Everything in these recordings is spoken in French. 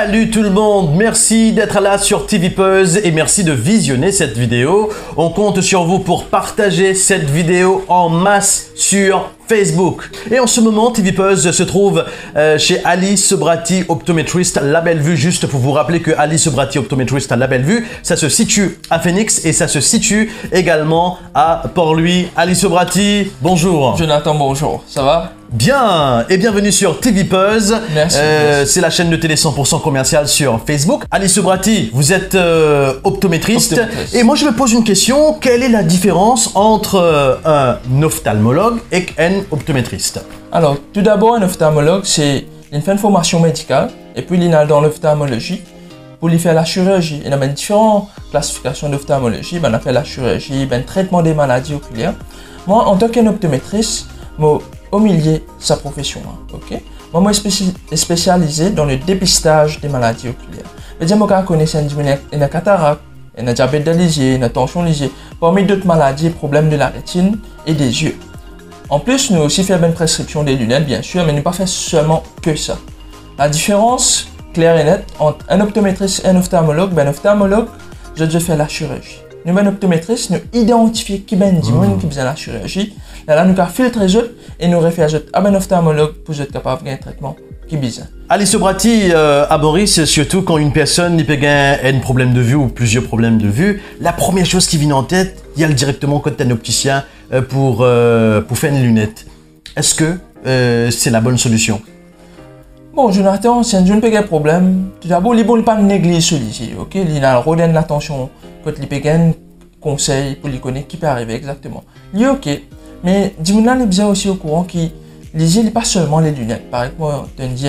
Salut tout le monde, merci d'être là sur TVPuzz et merci de visionner cette vidéo. On compte sur vous pour partager cette vidéo en masse sur Facebook. Et en ce moment, TVPuzz se trouve chez Ali Sebrati, optométriste La Bellevue. Juste pour vous rappeler que Ali Sebrati, optométriste à La Bellevue, ça se situe à Phoenix et ça se situe également à Port-Louis. Ali Sebrati, bonjour. Jonathan, bonjour, ça va? Bien, et bienvenue sur TVPuzz. Merci. C'est la chaîne de télé 100% commerciale sur Facebook. Ali Sebrati, vous êtes optométriste. Et moi je me pose une question, quelle est la différence entre un ophtalmologue et un optométriste? Alors, tout d'abord, un ophtalmologue, c'est une fait une formation médicale et puis il est dans l'ophtalmologie pour lui faire la chirurgie. Il y a différentes classifications d'ophtalmologie. On a fait la chirurgie, le traitement des maladies oculaires. Moi, en tant qu'optométriste, au milieu de sa profession, ok? Moi, je suis spécialisé dans le dépistage des maladies oculaires. Je connais une cataracte, une diabète de l'isier, une tension lisier, parmi d'autres maladies, problèmes de la rétine et des yeux. En plus, nous aussi faisons une prescription des lunettes, bien sûr, mais nous ne pas fait seulement que ça. La différence claire et nette entre un optométriste et un ophtalmologue, un ophtalmologue, je fais la chirurgie. Nous, un optométriste, nous identifions qui est qui besoin la chirurgie. Là, nous filtrons les autres et nous référons à un ophtalmologue pour être capable de faire un traitement qui est besoin. Ali Sebrati, à Boris, surtout quand une personne a un problème de vue ou plusieurs problèmes de vue, la première chose qui vient en tête, il y a directement quand tu es un opticien pour faire une lunette. Est-ce que c'est la bonne solution? Bon, Jonathan, si on a un problème, tout d'abord, il ne faut pas négliger celui-ci, ok? Il a redonné l'attention quand il a un conseil pour lui connaître qui peut arriver exactement. Il est ok, mais dis-moi, il est aussi au courant qu'il n'est pas seulement les lunettes. Par exemple, tu dis,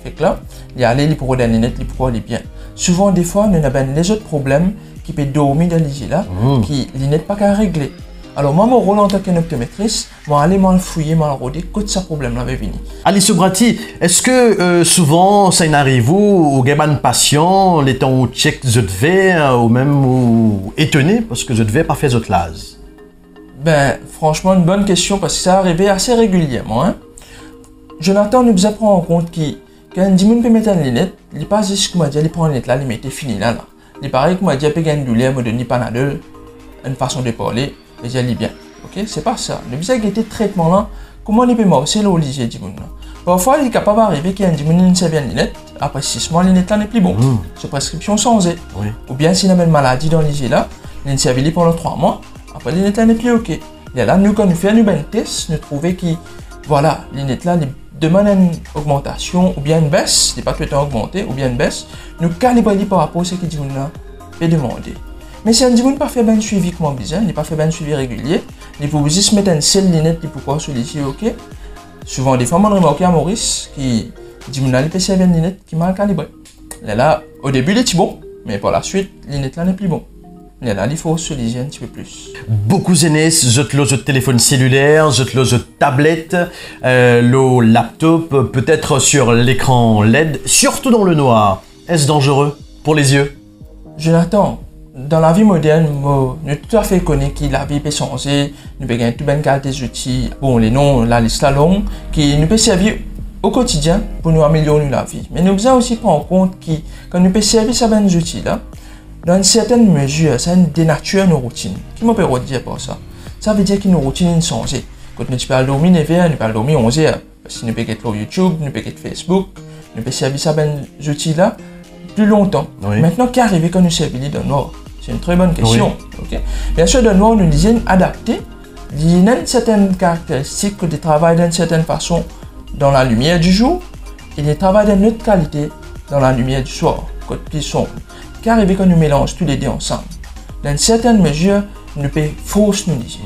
fait que là, il y a les pour les lunettes, il pourquoi les bien. Souvent, des fois, on a les autres problèmes qui peuvent dormir dans les là, qui les lunettes pas qu'à régler. Alors moi, mon rôle en tant qu'optométriste, moi aller m'en fouiller, m'en regarder, que ce problème-là va venir. Ali Sebrati, est-ce que souvent ça n'arrive au gamin patient, les temps où check je devais ou même étonné parce que je devais pas faire autre lase? Ben franchement une bonne question parce que ça arrive assez régulièrement. Hein? Jonathan nous a pris en compte que quand un dimanche peut mettre une lunette, il passe juste comme dire, il prend une lunette là, il met fini là. Il paraît que moi dire peut gagner une douleur, me donne panadol, une façon de parler. Et j'ai dit bien, ok, c'est pas ça. Le bizarre qui était traitement là, comment il peut marcher là au lycée dimanche là. Parfois il est capable d'arriver qu'il y a un dimanche une série de lunettes, après 6 mois les lunettes là n'est plus bon. C'est prescription sans et. Oui. Ou bien s'il a une maladie dans lycée là, il s'est habilité pendant 3 mois, après les lunettes là n'est plus ok. Et là nous quand nous faisons un test, nous trouvons que voilà, les lunettes là demandent une augmentation ou bien une baisse, c'est pas tout le temps augmenté ou bien une baisse, nous calibrons par rapport à ce que dimanche là peut demander. Mais si on dit qu'on n'a pas fait un suivi comme besoin, on n'a pas fait un suivi régulier, il faut juste mettre une seule lunette pour celui-ci, ok? Souvent, des fois, on remarque à Maurice qui dit qu'on a les PC avec une lunette qui est mal calibrée. Là, au début, il est bon, mais par la suite, la lunette là n'est plus bon. Là, il faut celui-ci un petit peu plus. Beaucoup d'aînés, je te le téléphone cellulaire, je te le tablette, le laptop, peut-être sur l'écran LED, surtout dans le noir. Est-ce dangereux pour les yeux? Jonathan, dans la vie moderne, nous tout à fait connaissons que la vie peut changer, nous pouvons gagner tout des outils, bon les noms, la liste là longue, qui nous peut servir au quotidien pour nous améliorer la vie. Mais nous devons aussi prendre en compte que quand nous pouvons servir ces outils là, dans une certaine mesure, ça dénature nos routines. Qui m'en peut dire pour ça? Ça veut dire que nos routines sont changées. Quand nous pouvons dormir 9 heures, nous pouvons dormir 11 heures. Parce que nous pouvons être sur YouTube, nous pouvons être Facebook, nous pouvons servir ces outils là plus longtemps. Oui. Maintenant, qu'est arrivé quand nous servons dans le noir? C'est une très bonne question. Oui. Okay? Bien sûr, dans le noir, nous disons adapté. Il y a certaines caractéristiques de travail d'une certaine façon dans la lumière du jour et des travail d'une autre qualité dans la lumière du soir, quand ils sont. Qu'est arrivé quand nous mélangeons tous les deux ensemble? Dans une certaine mesure, nous pouvons fausses nous dire.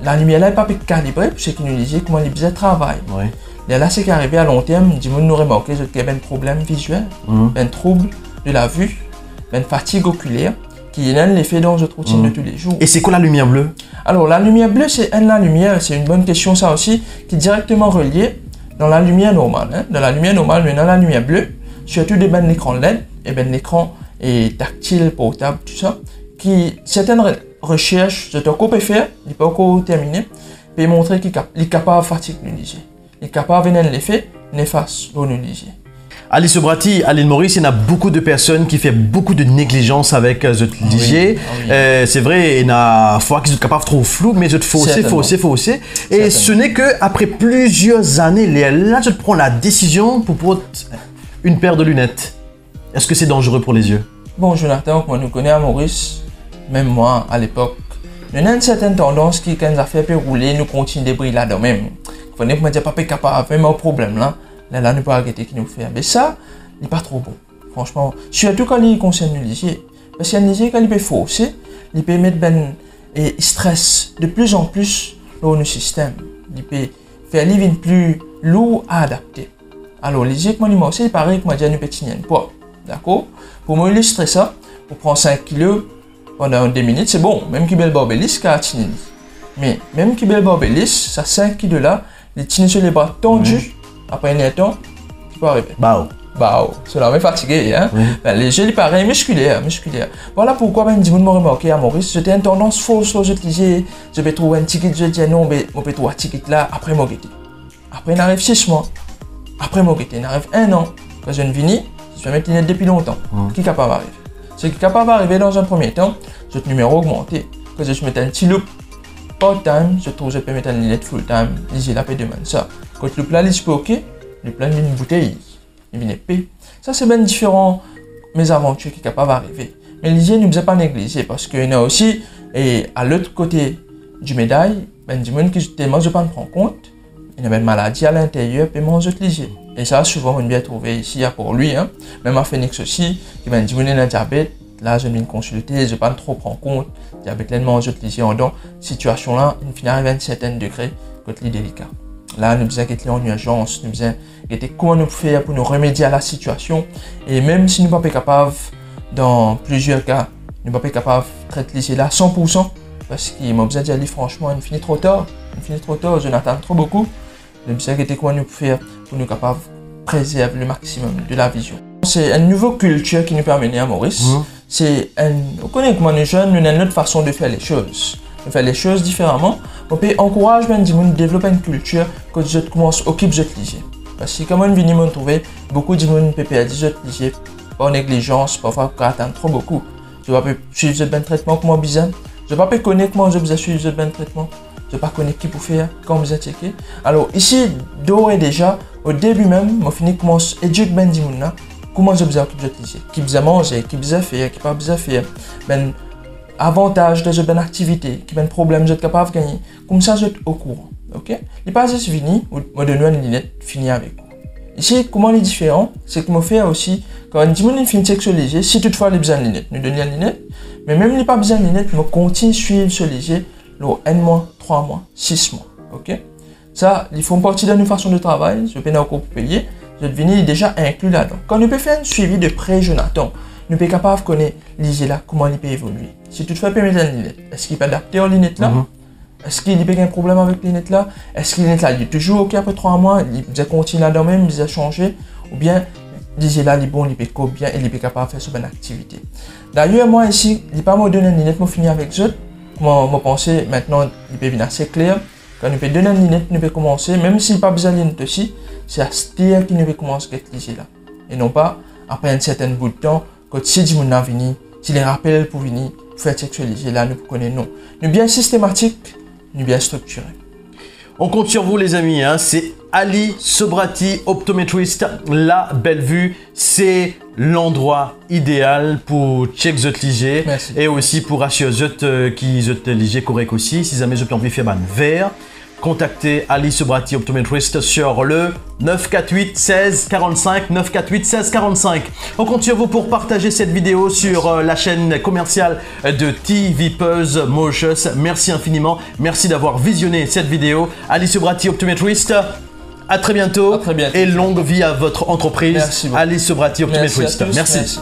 La lumière là n'est pas calibrée pour ce qui nous disait comment les bizarres travaillent. Oui. Et là, c'est qu'arrivé à long terme, nous remarquons qu'il y a un problème visuel, un trouble de la vue, une fatigue oculaire qui est l'effet dans notre routine de tous les jours. Et c'est quoi la lumière bleue? Alors, la lumière bleue, c'est la lumière, c'est une bonne question ça aussi, qui est directement reliée dans la lumière normale. Hein. Dans la lumière normale, mais dans la lumière bleue, surtout des bandes d'écran LED et l'écran est tactile, portable, tout ça, qui certaines recherches, je qu'on peut faire, il n'est pas encore terminé, peut montrer qu'il est capable de fatiguer nous. Il est capable de venir l'effet néfaste pour nous. Ali Sobrati, à l'île Maurice, il y en a beaucoup de personnes qui font beaucoup de négligence avec ce ligier. C'est vrai, il y a fois qu'ils sont capables de trop flou, mais je te fausser. Et ce n'est qu'après plusieurs années, là, je te prends la décision pour prendre une paire de lunettes. Est-ce que c'est dangereux pour les yeux? Bon, Jonathan, comme on nous connaît à Maurice, même moi, à l'époque, il y a une certaine tendance qui, quand ça fait rouler, nous continue de briller là-dedans même. Vous ne pouvez pas capable, même un problème là. Là, ne pas arrêter qui nous fait. Mais ça, il n'est pas trop bon. Franchement, surtout quand il concerne le ligier. Parce qu'il y a un ligier, quand il peut forcer, il peut mettre et stress de plus en plus dans le système. Il peut faire les vignes plus lourds à adapter. Alors, le ligier, comme moi, il paraît que moi, j'ai un petit poids. D'accord? Pour m'illustrer ça, pour prendre 5 kg pendant 2 minutes, c'est bon. Même qui bel barbelis, qu'à Tinini. Mais même qui bel barbelis, ça 5 kg là, les tinés sur les bras tendus. Après un temps, qui peut arriver. Bao. Cela m'a fatigué. Hein? Les jeux, pareil, musculaires. Voilà pourquoi, ben, dis-moi, m'a remarqué à Maurice, j'étais une tendance fausse, je disais, je vais trouver un ticket, je dis non, mais je vais trouver un ticket là, après mon guetté. Après, il arrive 6 mois. Après mon guetté, il arrive 1 an. Quand je ne finis, je vais mettre les lunettes depuis longtemps. Qui est capable d'arriver? Ce qui est capable d'arriver dans un premier temps, je te numéro augmenté. Quand je mets un petit loop part-time, je trouve que je peux mettre une lunette full-time. J'ai la paix de ça. Quand le plat est ok, le plat d'une bouteille, il vient épais. Ça, c'est bien différent mes aventures qui sont capables d'arriver. Mais l'hygiène ne nous a pas négligé parce qu'il y en a aussi, et à l'autre côté du médaille, ben, du monde qui tellement je ne prends pas compte, il y a une maladie à l'intérieur, et mange l'hygiène. Et ça, souvent, on bien trouvé ici pour lui. Hein. Même à Phoenix aussi, qui m'a dit qu'il y a un diabète. Là, je viens consulter, je ne pas trop prendre compte. Diabète, là, mange l'hygiène. Donc, situation là, il finit arriver à un certain degré, quand il est délicat. Là, nous devons être en urgence, nous devons être comment nous faire pour nous remédier à la situation. Et même si nous ne sommes pas capables, dans plusieurs cas, nous ne sommes pas capables de traiter l'hygiène là 100%, parce qu'il m'a besoin de dire franchement, il finit trop tard, je n'attends trop beaucoup. Nous devons être comment nous faire pour nous capables de préserver le maximum de la vision. C'est une nouvelle culture qui nous permet à Maurice. On connaît comment les jeunes, nous avons une autre façon de faire les choses. De faire les choses différemment. On peut encourager les gens à développer une culture quand je commence à occuper de ligier. Parce que comme on vient me trouver, beaucoup de gens peuvent perdre de ligier par négligence, parfois pour attendre trop beaucoup. Je ne vais pas suivre le traitement comme bizarre. Je ne vais pas connaître comment je vais suivre le traitement. Je ne vais pas connaître qui pour faire, comment vous checker. Alors ici, d'ores et déjà, au début même, je finis commence à éduquer les gens. Comment je vais occuper de ligier, qui vous manger, qui vous faire, qui pas vous faire. Ben, avantage de cette activité, qui a un problème, je suis capable de gagner. Comme ça, je suis au courant. Ok? Il n'est pas juste fini, je donne une lunette, fini avec vous. Ici, comment il est différent, c'est que je fais aussi, quand on dit que je finis sexualisé, si toutefois il a besoin de lunette, nous donnons une lunette, mais même s'il n'a pas besoin de lunette, je continue à suivre ce léger, 1 mois, 3 mois, 6 mois. Ok? Ça, il faut partie de notre façon de travail, je peux encore payer, je deviens déjà inclus là-dedans. Quand nous peut faire un suivi de près Jonathan, nous sommes capables de connaître l'hygiène là, comment il peut évoluer. Si toutefois il peut mettre une lunette, est-ce qu'il peut adapter aux lunettes là? Est-ce qu'il peut avoir un problème avec les lunettes là? Est-ce que les lunettes là, il est toujours ok après 3 mois, il peut continuer là-dedans même, il peut changer? Ou bien, l'hygiène là, il est bon, il peut bien et il peut capable de faire cette bonne activité. D'ailleurs, moi ici, il ne peut pas me donner une lunette, je finis avec eux. Comment je pense maintenant, il peut venir assez clair. Quand il peut donner une lunette, il peut commencer, même s'il n'a pas besoin de lunette aussi, c'est à ce qu'il peut commencer avec l'hygiène là. Et non pas après un certain bout de temps. Quand si du monde venu, si les rappels pour venir faire sexualiser là, nous connaissons non. Nous bien systématique, nous bien structuré. On compte sur vous les amis, hein. C'est Ali Sobrati, optométriste, la Bellevue. C'est l'endroit idéal pour check votre liger et aussi pour assurer qui votre liger correct aussi. Si jamais vous avez envie de faire vert, contactez Ali Sobrati, optométriste sur le 948 16 45 948 16 45. On compte sur vous pour partager cette vidéo sur la chaîne commerciale de TVPeuz Mauritius. Merci infiniment. Merci d'avoir visionné cette vidéo. Ali Sobrati, optométriste. À très bientôt. Et longue vie à votre entreprise. Ali Sobrati, optométriste. Merci.